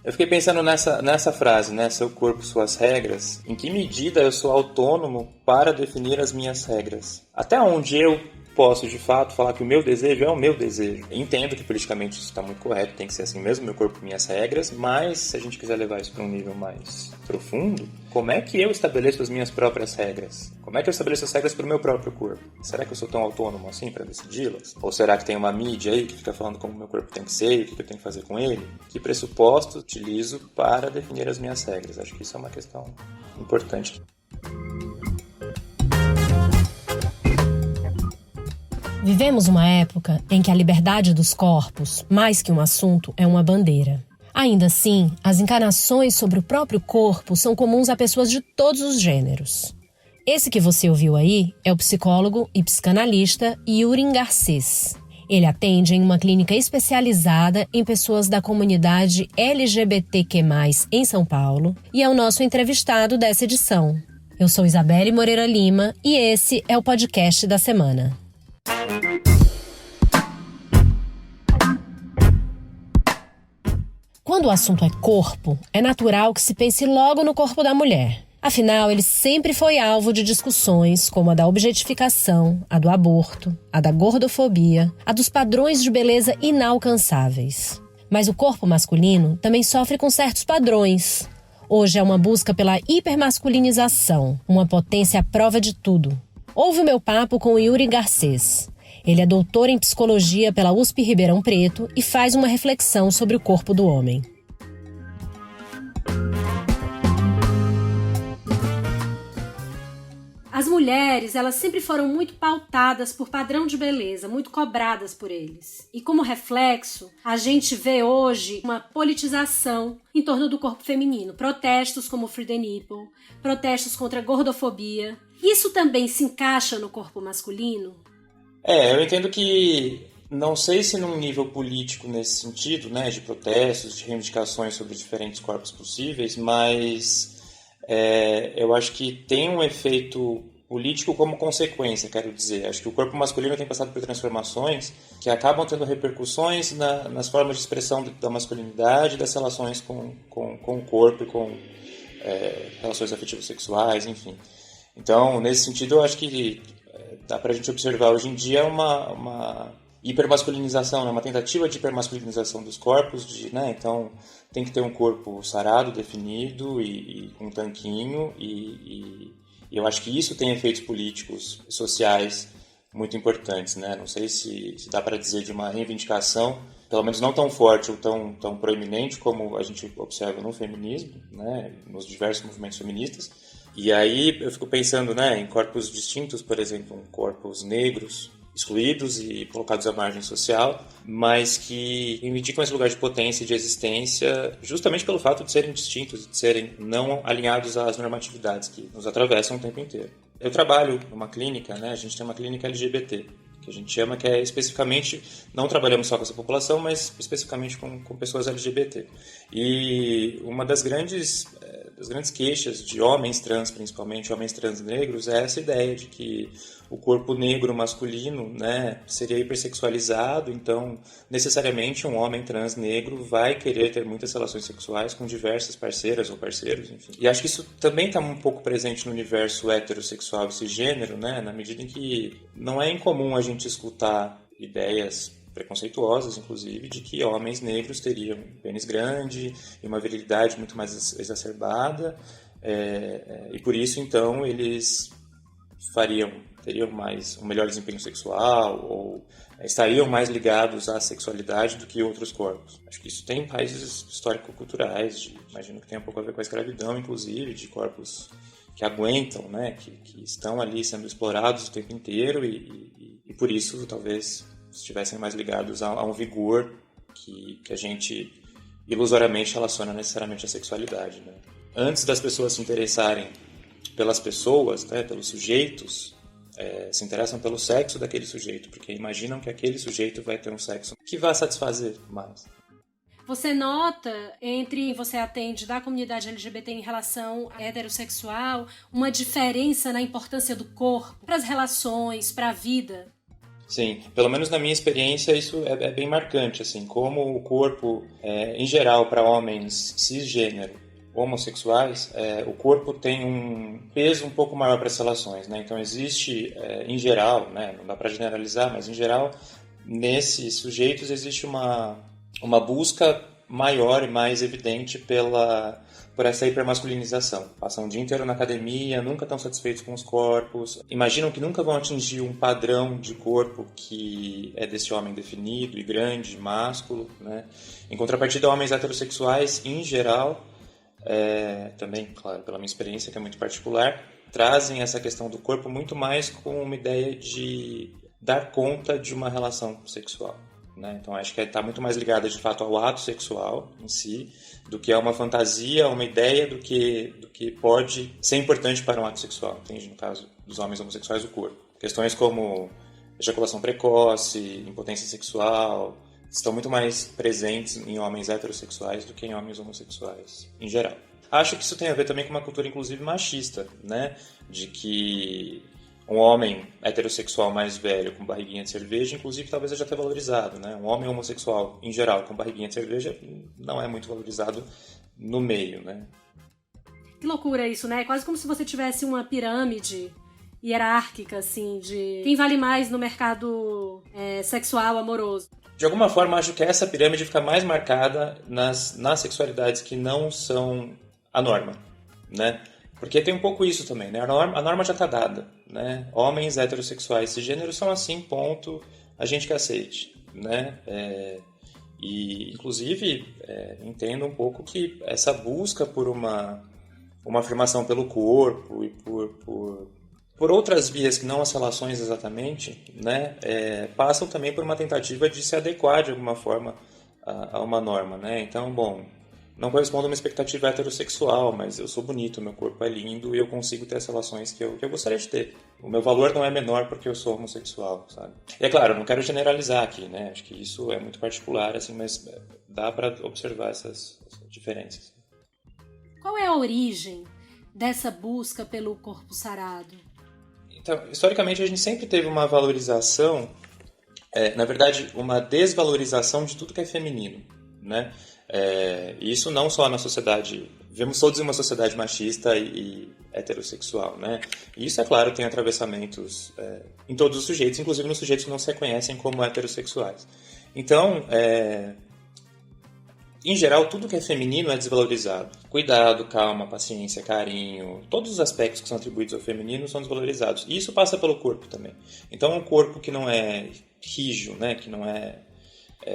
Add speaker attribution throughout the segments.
Speaker 1: Eu fiquei pensando nessa frase, né? Seu corpo, suas regras. Em que medida eu sou autônomo para definir as minhas regras? Até onde eu posso, de fato, falar que o meu desejo é o meu desejo? Entendo que politicamente isso está muito correto, tem que ser assim mesmo, meu corpo, minhas regras, mas se a gente quiser levar isso para um nível mais profundo, como é que eu estabeleço as minhas próprias regras? Como é que eu estabeleço as regras para o meu próprio corpo? Será que eu sou tão autônomo assim para decidi-las? Ou será que tem uma mídia aí que fica falando como o meu corpo tem que ser e o que eu tenho que fazer com ele? Que pressupostos utilizo para definir as minhas regras? Acho que isso é uma questão importante.
Speaker 2: Vivemos uma época em que a liberdade dos corpos, mais que um assunto, é uma bandeira. Ainda assim, as encarnações sobre o próprio corpo são comuns a pessoas de todos os gêneros. Esse que você ouviu aí é o psicólogo e psicanalista Yuri Garcês. Ele atende em uma clínica especializada em pessoas da comunidade LGBTQ+, em São Paulo, e é o nosso entrevistado dessa edição. Eu sou Isabelle Moreira Lima e esse é o podcast da semana. Quando o assunto é corpo, é natural que se pense logo no corpo da mulher. Afinal, ele sempre foi alvo de discussões como a da objetificação, a do aborto, a da gordofobia, a dos padrões de beleza inalcançáveis. Mas o corpo masculino também sofre com certos padrões. Hoje é uma busca pela hipermasculinização, uma potência à prova de tudo. Ouve o meu papo com o Yuri Garcês. Ele é doutor em psicologia pela USP Ribeirão Preto e faz uma reflexão sobre o corpo do homem. As mulheres, elas sempre foram muito pautadas por padrão de beleza, muito cobradas por eles. E como reflexo, a gente vê hoje uma politização em torno do corpo feminino. Protestos como Free the Nipple, protestos contra a gordofobia. Isso também se encaixa no corpo masculino?
Speaker 1: Eu entendo que, não sei se num nível político nesse sentido, né, de protestos, de reivindicações sobre diferentes corpos possíveis, mas eu acho que tem um efeito político como consequência, quero dizer. Acho que o corpo masculino tem passado por transformações que acabam tendo repercussões nas formas de expressão da masculinidade, das relações com o corpo e com relações afetivas sexuais, enfim. Então, nesse sentido, eu acho que dá para a gente observar hoje em dia uma hipermasculinização, né? Uma tentativa de hipermasculinização dos corpos, então tem que ter um corpo sarado, definido e com um tanquinho, e eu acho que isso tem efeitos políticos e sociais muito importantes, né? Não sei se dá para dizer de uma reivindicação, pelo menos não tão forte ou tão proeminente como a gente observa no feminismo, né? Nos diversos movimentos feministas. E aí eu fico pensando, em corpos distintos, por exemplo, corpos negros, excluídos e colocados à margem social, mas que reivindicam esse lugar de potência e de existência justamente pelo fato de serem distintos, de serem não alinhados às normatividades que nos atravessam o tempo inteiro. Eu trabalho numa clínica, a gente tem uma clínica LGBT, que a gente chama, que é especificamente, não trabalhamos só com essa população, mas especificamente com pessoas LGBT. E uma das grandes queixas de homens trans, principalmente homens trans negros, é essa ideia de que o corpo negro masculino, seria hipersexualizado, então necessariamente um homem trans negro vai querer ter muitas relações sexuais com diversas parceiras ou parceiros, enfim. E acho que isso também está um pouco presente no universo heterossexual e cisgênero, na medida em que não é incomum a gente escutar ideias preconceituosas, inclusive, de que homens negros teriam um pênis grande e uma virilidade muito mais exacerbada, e por isso, então, eles teriam um melhor desempenho sexual ou estariam mais ligados à sexualidade do que outros corpos. Acho que isso tem raízes histórico-culturais, imagino que tem um pouco a ver com a escravidão, inclusive, de corpos que aguentam, que estão ali sendo explorados o tempo inteiro e por isso, talvez, estivessem mais ligados a um vigor que a gente ilusoriamente relaciona necessariamente à sexualidade. Antes das pessoas se interessarem pelas pessoas, pelos sujeitos, se interessam pelo sexo daquele sujeito, porque imaginam que aquele sujeito vai ter um sexo que vai satisfazer mais.
Speaker 2: Você nota, você atende da comunidade LGBT em relação heterossexual, uma diferença na importância do corpo para as relações, para a vida?
Speaker 1: Sim, pelo menos na minha experiência isso é bem marcante, assim, como o corpo, em geral, para homens cisgênero, homossexuais, o corpo tem um peso um pouco maior para as relações, né? Então existe, em geral, né, não dá para generalizar, mas em geral, nesses sujeitos existe uma busca maior e mais evidente por essa hipermasculinização. Passam o dia inteiro na academia, nunca estão satisfeitos com os corpos, imaginam que nunca vão atingir um padrão de corpo que é desse homem definido e grande, másculo, né? Em contrapartida, homens heterossexuais, em geral, também, claro, pela minha experiência, que é muito particular, trazem essa questão do corpo muito mais com uma ideia de dar conta de uma relação sexual, né? Então acho que está muito mais ligada de fato ao ato sexual em si, do que a uma fantasia, uma ideia do que pode ser importante para um ato sexual, entende? No caso dos homens homossexuais, o corpo. Questões como ejaculação precoce, impotência sexual, estão muito mais presentes em homens heterossexuais do que em homens homossexuais, em geral. Acho que isso tem a ver também com uma cultura, inclusive, machista, né? De que um homem heterossexual mais velho com barriguinha de cerveja, inclusive, talvez seja até valorizado, né? Um homem homossexual, em geral, com barriguinha de cerveja, não é muito valorizado no meio, né?
Speaker 3: Que loucura isso, né? É quase como se você tivesse uma pirâmide hierárquica, assim, de quem vale mais no mercado sexual, amoroso.
Speaker 1: De alguma forma, acho que essa pirâmide fica mais marcada nas sexualidades que não são a norma, né? Porque tem um pouco isso também, né? A norma já está dada, né? Homens heterossexuais cisgêneros são assim, ponto, a gente que aceite, né? E, inclusive, entendo um pouco que essa busca por uma afirmação pelo corpo e por outras vias que não as relações exatamente, né? Passam também por uma tentativa de se adequar de alguma forma a uma norma, né? Então, bom, não corresponde a uma expectativa heterossexual, mas eu sou bonito, meu corpo é lindo e eu consigo ter as relações que eu gostaria de ter. O meu valor não é menor porque eu sou homossexual, sabe? E é claro, eu não quero generalizar aqui, né? Acho que isso é muito particular, assim, mas dá para observar essas diferenças.
Speaker 3: Qual é a origem dessa busca pelo corpo sarado?
Speaker 1: Então, historicamente, a gente sempre teve uma valorização, na verdade, uma desvalorização de tudo que é feminino, né? Isso não só na sociedade, vivemos todos em uma sociedade machista e heterossexual, né? E isso, é claro, tem atravessamentos em todos os sujeitos, inclusive nos sujeitos que não se reconhecem como heterossexuais. Então, em geral, tudo que é feminino é desvalorizado. Cuidado, calma, paciência, carinho, todos os aspectos que são atribuídos ao feminino são desvalorizados. E isso passa pelo corpo também. Então, um corpo que não é rígido, né, que não é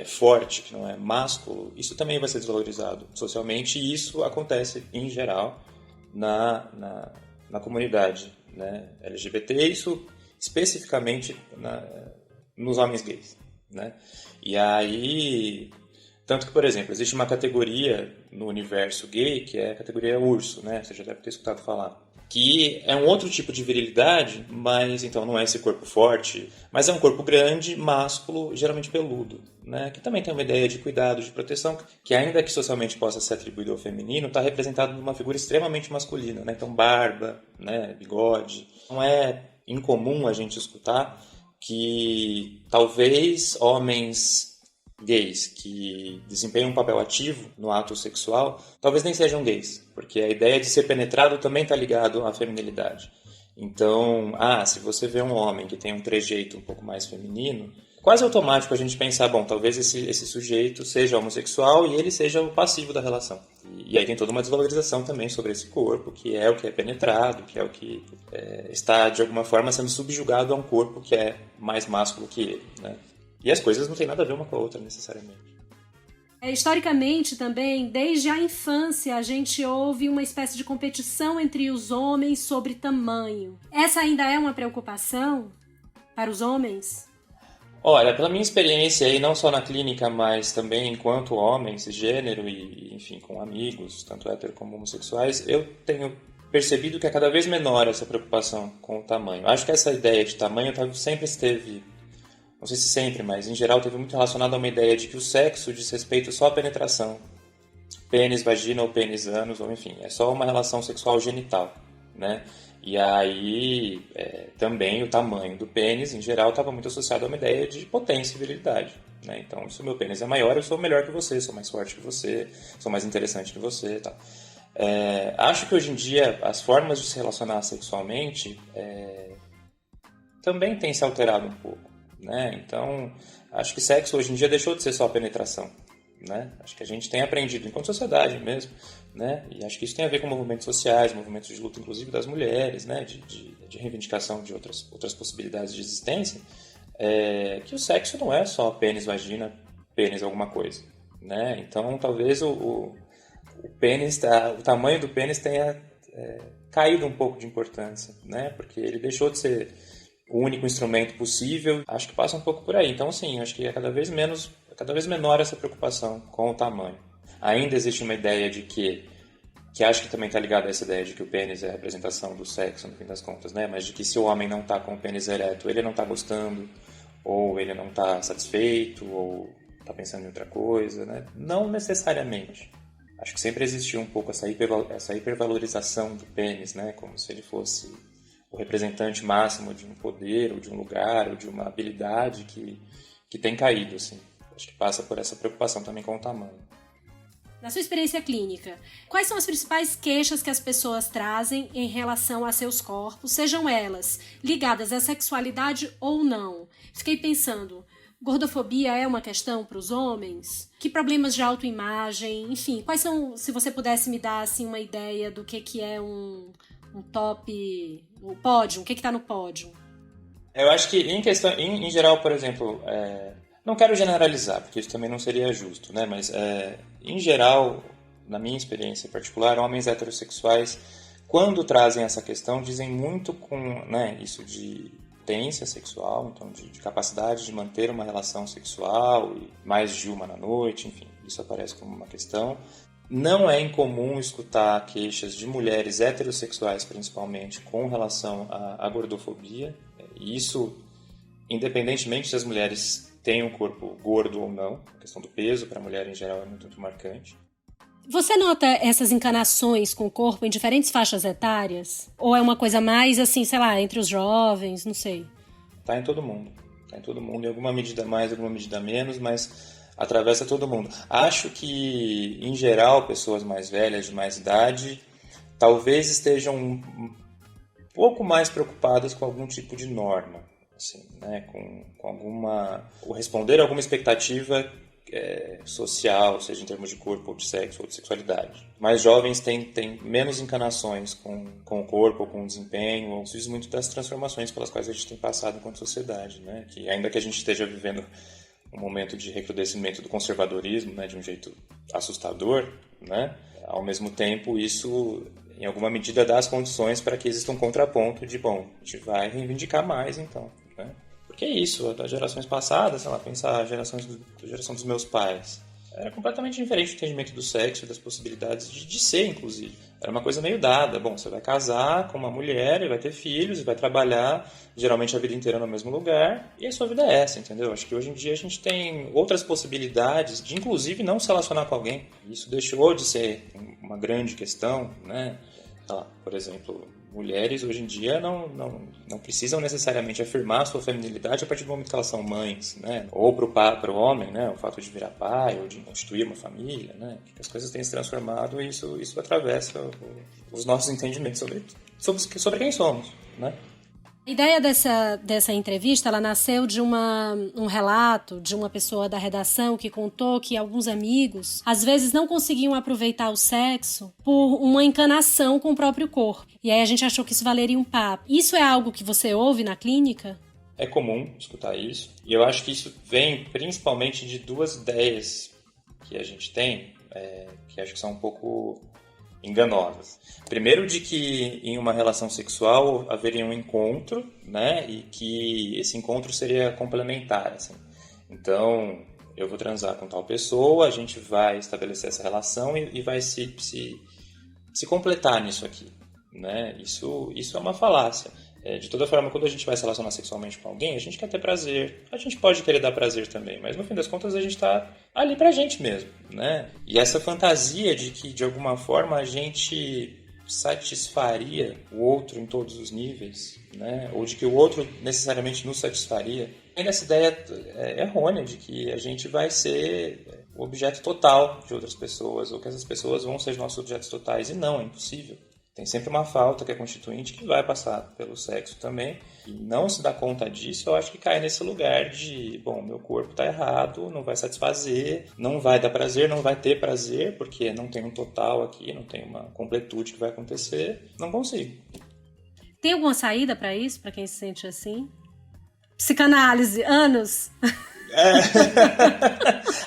Speaker 1: forte, que não é másculo, isso também vai ser desvalorizado socialmente, e isso acontece, em geral, na comunidade, né, LGBT, isso especificamente nos homens gays, né? E aí, tanto que, por exemplo, existe uma categoria no universo gay que é a categoria urso, né? Você já deve ter escutado falar. Que é um outro tipo de virilidade, mas então não é esse corpo forte, mas é um corpo grande, másculo, geralmente peludo, né? Que também tem uma ideia de cuidado, de proteção, que ainda que socialmente possa ser atribuído ao feminino, está representado numa figura extremamente masculina, né? Então barba, né? Bigode. Não é incomum a gente escutar que talvez homens gays que desempenham um papel ativo no ato sexual, talvez nem sejam gays, porque a ideia de ser penetrado também está ligado à feminilidade. Então, se você vê um homem que tem um trejeito um pouco mais feminino, quase automático a gente pensar, bom, talvez esse sujeito seja homossexual e ele seja o passivo da relação. E aí tem toda uma desvalorização também sobre esse corpo, que é o que é penetrado, que é o que está, de alguma forma, sendo subjugado a um corpo que é mais másculo que ele, né? E as coisas não têm nada a ver uma com a outra, necessariamente.
Speaker 3: Historicamente também, desde a infância, a gente ouve uma espécie de competição entre os homens sobre tamanho. Essa ainda é uma preocupação para os homens?
Speaker 1: Olha, pela minha experiência, e não só na clínica, mas também enquanto homem, cisgênero e, enfim, com amigos, tanto hétero como homossexuais, eu tenho percebido que é cada vez menor essa preocupação com o tamanho. Acho que essa ideia de tamanho sempre esteve, não sei se sempre, mas em geral teve muito relacionado a uma ideia de que o sexo diz respeito só à penetração. Pênis, vagina ou pênis, ânus, ou enfim, é só uma relação sexual genital, né? E aí, também o tamanho do pênis, em geral, estava muito associado a uma ideia de potência e virilidade, né? Então, se o meu pênis é maior, eu sou melhor que você, sou mais forte que você, sou mais interessante que você e tal. Acho que hoje em dia, as formas de se relacionar sexualmente também têm se alterado um pouco, né? Então, acho que sexo hoje em dia deixou de ser só penetração, né? Acho que a gente tem aprendido, enquanto sociedade mesmo, né? E acho que isso tem a ver com movimentos sociais, movimentos de luta, inclusive, das mulheres, né? De reivindicação de outras possibilidades de existência, que o sexo não é só pênis, vagina, pênis, alguma coisa, né? Então, talvez o pênis, o tamanho do pênis tenha caído um pouco de importância, né? Porque ele deixou de ser o único instrumento possível. Acho que passa um pouco por aí. Então, sim, acho que é cada vez menor essa preocupação com o tamanho. Ainda existe uma ideia de que acho que também está ligada a essa ideia de que o pênis é a representação do sexo, no fim das contas, né? Mas de que se o homem não está com o pênis ereto, ele não está gostando, ou ele não está satisfeito, ou está pensando em outra coisa, né? Não necessariamente. Acho que sempre existiu um pouco essa hipervalorização do pênis, né? Como se ele fosse o representante máximo de um poder, ou de um lugar, ou de uma habilidade que tem caído, assim. Acho que passa por essa preocupação também com o tamanho.
Speaker 3: Na sua experiência clínica, quais são as principais queixas que as pessoas trazem em relação a seus corpos, sejam elas ligadas à sexualidade ou não? Fiquei pensando, gordofobia é uma questão para os homens? Que problemas de autoimagem? Enfim, quais são, se você pudesse me dar assim, uma ideia do que é um top, o pódio, o que está no pódio?
Speaker 1: Eu acho que em geral, por exemplo, não quero generalizar, porque isso também não seria justo, né? Mas, em geral, na minha experiência particular, homens heterossexuais, quando trazem essa questão, dizem muito com, né, isso de potência sexual, então de capacidade de manter uma relação sexual, e mais de uma na noite, enfim, isso aparece como uma questão. Não é incomum escutar queixas de mulheres heterossexuais, principalmente, com relação à gordofobia. E isso, independentemente se as mulheres têm um corpo gordo ou não, a questão do peso, para a mulher em geral, é muito marcante.
Speaker 3: Você nota essas encanações com o corpo em diferentes faixas etárias? Ou é uma coisa mais, assim, sei lá, entre os jovens, não sei?
Speaker 1: Tá em todo mundo. Em alguma medida mais, alguma medida menos, mas atravessa todo mundo. Acho que, em geral, pessoas mais velhas, de mais idade, talvez estejam um pouco mais preocupadas com algum tipo de norma, assim, né? Com ou responder a alguma expectativa social, seja em termos de corpo, ou de sexo, ou de sexualidade. Mais jovens têm menos encanações com o corpo, ou com o desempenho, ou isso diz muito das transformações pelas quais a gente tem passado enquanto sociedade, né? Que ainda que a gente esteja vivendo um momento de recrudescimento do conservadorismo, né, de um jeito assustador, né? Ao mesmo tempo, isso, em alguma medida, dá as condições para que exista um contraponto de, bom, a gente vai reivindicar mais, então, né? Porque é isso, das gerações passadas, sei lá, pensar a geração dos meus pais, era completamente diferente o entendimento do sexo e das possibilidades de ser, inclusive. Era uma coisa meio dada. Bom, você vai casar com uma mulher e vai ter filhos e vai trabalhar, geralmente a vida inteira no mesmo lugar, e a sua vida é essa, entendeu? Acho que hoje em dia a gente tem outras possibilidades de, inclusive, não se relacionar com alguém. Isso deixou de ser uma grande questão, né? Sei lá, por exemplo, mulheres hoje em dia não precisam necessariamente afirmar a sua feminilidade a partir do momento que elas são mães, né? Ou para o homem, né? O fato de virar pai ou de constituir uma família, né? Que as coisas têm se transformado e isso atravessa os nossos entendimentos sobre quem somos, né?
Speaker 3: A ideia dessa entrevista, ela nasceu de um relato de uma pessoa da redação que contou que alguns amigos, às vezes, não conseguiam aproveitar o sexo por uma encanação com o próprio corpo. E aí a gente achou que isso valeria um papo. Isso é algo que você ouve na clínica?
Speaker 1: É comum escutar isso. E eu acho que isso vem principalmente de duas ideias que a gente tem, que acho que são um pouco enganosas. Primeiro, de que em uma relação sexual haveria um encontro, né, e que esse encontro seria complementar, assim. Então, eu vou transar com tal pessoa, a gente vai estabelecer essa relação e vai se completar nisso aqui, né? Isso é uma falácia. De toda forma, quando a gente vai se relacionar sexualmente com alguém, a gente quer ter prazer. A gente pode querer dar prazer também, mas no fim das contas a gente está ali pra gente mesmo, né? E essa fantasia de que, de alguma forma, a gente satisfaria o outro em todos os níveis, né? Ou de que o outro necessariamente nos satisfaria. Ainda essa ideia é errônea de que a gente vai ser o objeto total de outras pessoas, ou que essas pessoas vão ser nossos objetos totais, e não, é impossível. Tem sempre uma falta que é constituinte que vai passar pelo sexo também, e não se dá conta disso, eu acho que cai nesse lugar de, bom, meu corpo está errado, não vai satisfazer, não vai dar prazer, não vai ter prazer, porque não tem um total aqui, não tem uma completude que vai acontecer, não consigo.
Speaker 3: Tem alguma saída para isso, para quem se sente assim? Psicanálise, anos?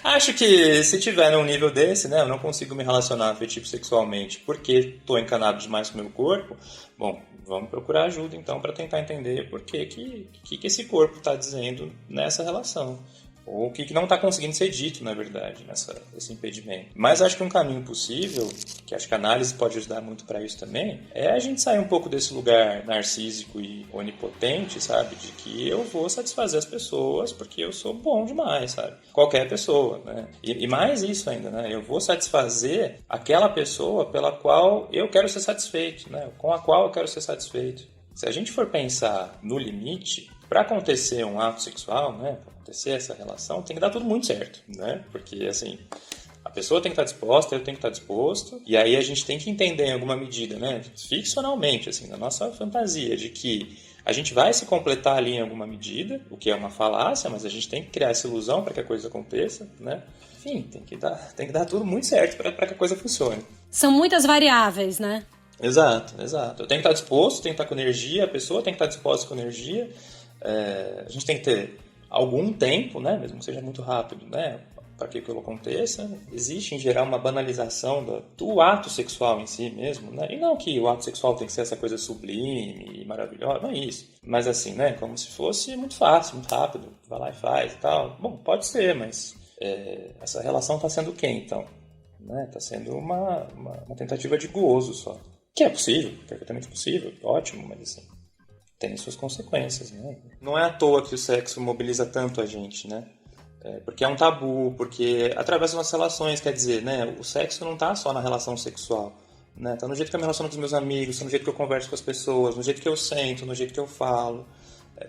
Speaker 1: Acho que se tiver num nível desse, né, eu não consigo me relacionar afetivo sexualmente porque estou encanado demais com o meu corpo, bom, vamos procurar ajuda então para tentar entender por que esse corpo está dizendo nessa relação. Ou o que não está conseguindo ser dito, na verdade, nesse impedimento. Mas acho que um caminho possível, que acho que a análise pode ajudar muito para isso também, é a gente sair um pouco desse lugar narcísico e onipotente, sabe? De que eu vou satisfazer as pessoas porque eu sou bom demais, sabe? Qualquer pessoa, né? E mais isso ainda, né? Eu vou satisfazer aquela pessoa pela qual eu quero ser satisfeito, né? Com a qual eu quero ser satisfeito. Se a gente for pensar no limite, para acontecer um ato sexual, né? Acontecer essa relação, tem que dar tudo muito certo, né? Porque, assim, a pessoa tem que estar disposta, eu tenho que estar disposto, e aí a gente tem que entender em alguma medida, né? Ficcionalmente, assim, na nossa fantasia, de que a gente vai se completar ali em alguma medida, o que é uma falácia, mas a gente tem que criar essa ilusão para que a coisa aconteça, né? Enfim, tem que dar tudo muito certo para que a coisa funcione.
Speaker 3: São muitas variáveis, né?
Speaker 1: Exato. Eu tenho que estar disposto, tenho que estar com energia, a pessoa tem que estar disposta com energia, a gente tem que ter algum tempo, né, mesmo que seja muito rápido, né, para que aquilo aconteça. Existe, em geral, uma banalização do ato sexual em si mesmo, né, e não que o ato sexual tem que ser essa coisa sublime e maravilhosa, não é isso. Mas assim, né, como se fosse muito fácil, muito rápido, vai lá e faz e tal. Bom, pode ser, mas essa relação está sendo o quê, então? Está sendo uma tentativa de gozo só. Que é possível, perfeitamente possível, ótimo, mas assim, tem suas consequências, né? Não é à toa que o sexo mobiliza tanto a gente, né? Porque é um tabu, porque através das nossas relações, quer dizer, né? O sexo não está só na relação sexual, né? Tá no jeito que eu me relaciono com os meus amigos, tá no jeito que eu converso com as pessoas, no jeito que eu sento, no jeito que eu falo.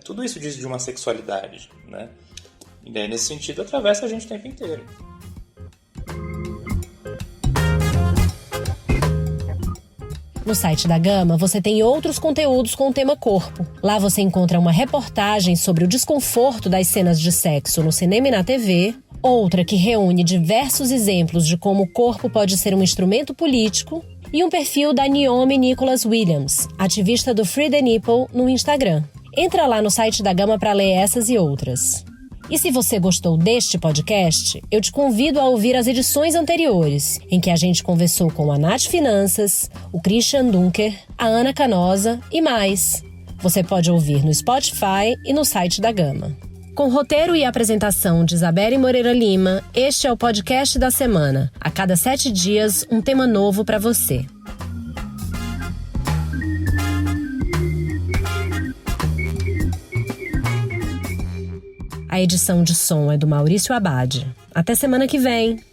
Speaker 1: Tudo isso diz de uma sexualidade, né? E daí, nesse sentido, atravessa a gente o tempo inteiro.
Speaker 2: No site da Gama, você tem outros conteúdos com o tema corpo. Lá você encontra uma reportagem sobre o desconforto das cenas de sexo no cinema e na TV, outra que reúne diversos exemplos de como o corpo pode ser um instrumento político, e um perfil da Naomi Nicholas Williams, ativista do Free the Nipple, no Instagram. Entra lá no site da Gama para ler essas e outras. E se você gostou deste podcast, eu te convido a ouvir as edições anteriores, em que a gente conversou com a Nath Finanças, o Christian Dunker, a Ana Canosa e mais. Você pode ouvir no Spotify e no site da Gama. Com roteiro e apresentação de Isabelle Moreira Lima, este é o podcast da semana. A cada 7 dias, um tema novo para você. A edição de som é do Maurício Abad. Até semana que vem!